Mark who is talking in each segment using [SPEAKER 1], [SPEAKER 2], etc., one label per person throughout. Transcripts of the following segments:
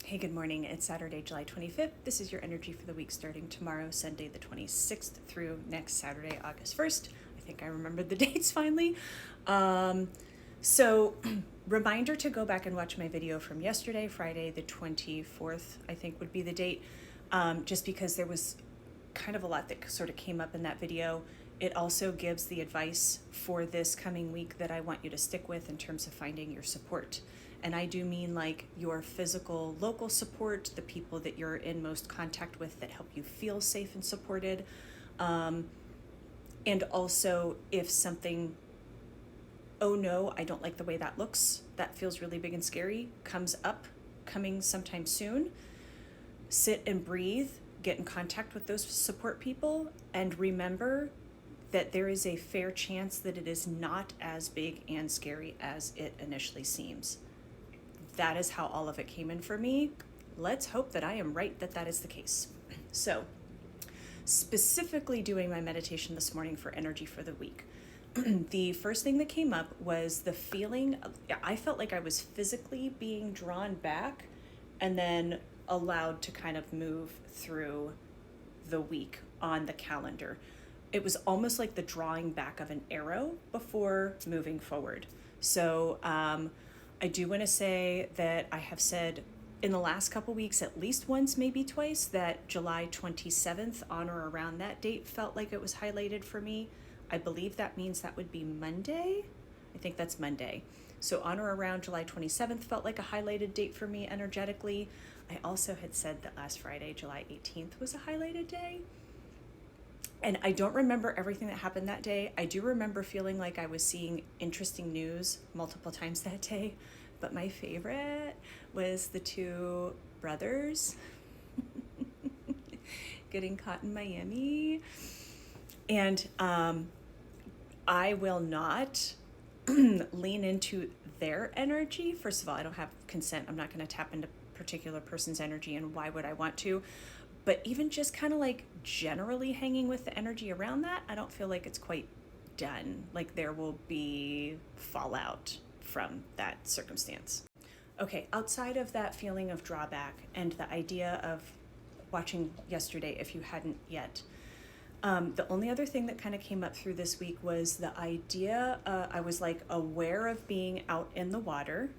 [SPEAKER 1] Hey, good morning. It's Saturday, July 25th. This is your energy for the week starting tomorrow, Sunday the 26th through next Saturday, August 1st. I think I remembered the dates finally. So reminder to go back and watch my video from yesterday, Friday the 24th, I think would be the date, just because there was kind of a lot that sort of came up in that video. It also gives the advice for this coming week that I want you to stick with in terms of finding your support. And I do mean like your physical local support, the people that you're in most contact with that help you feel safe and supported. And also if something, oh no, I don't like the way that looks, that feels really big and scary, comes up, coming sometime soon, sit and breathe, get in contact with those support people, and remember that there is a fair chance that it is not as big and scary as it initially seems. That is how all of it came in for me. Let's hope that I am right that that is the case. So, specifically doing my meditation this morning for energy for the week. The first thing that came up was the feeling, I felt like I was physically being drawn back and then allowed to kind of move through the week on the calendar. It was almost like the drawing back of an arrow before moving forward. So I do want to say that I have said in the last couple weeks, at least once, maybe twice, that July 27th, on or around that date, felt like it was highlighted for me. I believe that means that would be Monday. I think that's Monday. So on or around July 27th felt like a highlighted date for me energetically. I also had said that last Friday, July 18th, was a highlighted day. And I don't remember everything that happened that day. I do remember feeling like I was seeing interesting news multiple times that day. But my favorite was the two brothers getting caught in Miami. And I will not lean into their energy. First of all, I don't have consent. I'm not going to tap into a particular person's energy, and why would I want to? But even just kind of like generally hanging with the energy around that, I don't feel like it's quite done. Like there will be fallout from that circumstance. Okay, outside of that feeling of drawback and the idea of watching yesterday, if you hadn't yet, the only other thing that kind of came up through this week was the idea, I was like aware of being out in the water.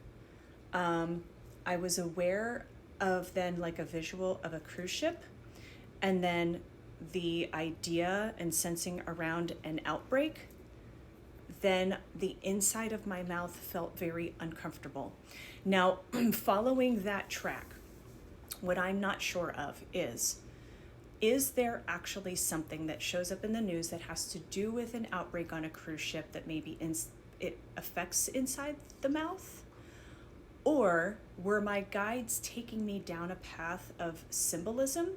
[SPEAKER 1] I was aware of then like a visual of a cruise ship, and then the idea and sensing around an outbreak. Then the inside of my mouth felt very uncomfortable. Now, following that track, what I'm not sure of is there actually something that shows up in the news that has to do with an outbreak on a cruise ship that maybe it affects inside the mouth? Or were my guides taking me down a path of symbolism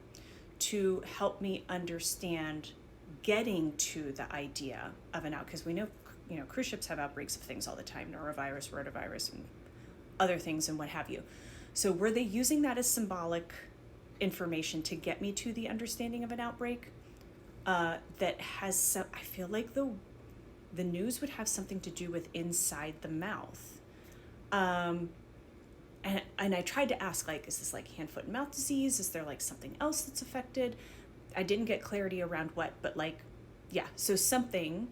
[SPEAKER 1] to help me understand getting to the idea of an out? Because we know, cruise ships have outbreaks of things all the time, norovirus, rotavirus, and other things and what have you. So were they using that as symbolic information to get me to the understanding of an outbreak that has some, I feel like the news would have something to do with inside the mouth. And I tried to ask, like, is this like hand, foot, and mouth disease? Is there like something else that's affected? I didn't get clarity around what, but like, yeah, so something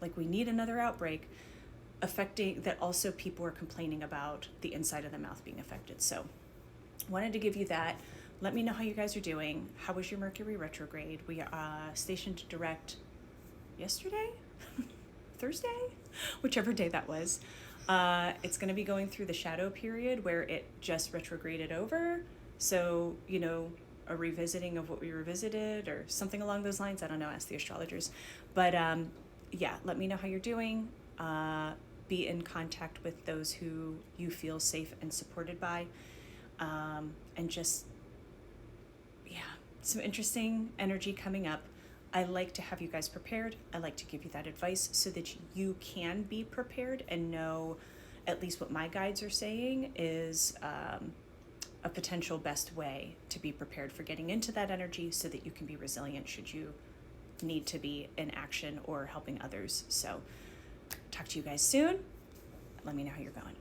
[SPEAKER 1] like we need another outbreak affecting that. Also people are complaining about the inside of the mouth being affected. So wanted to give you that. Let me know how you guys are doing. How was your Mercury retrograde? We stationed direct yesterday, Thursday, whichever day that was. It's going to be going through the shadow period where it just retrograded over. So, a revisiting of what we revisited or something along those lines. I don't know, ask the astrologers. But yeah, let me know how you're doing. Be in contact with those who you feel safe and supported by. And just, yeah, some interesting energy coming up. I like to have you guys prepared. I like to give you that advice so that you can be prepared and know at least what my guides are saying is a potential best way to be prepared for getting into that energy so that you can be resilient should you need to be in action or helping others. So talk to you guys soon. Let me know how you're going.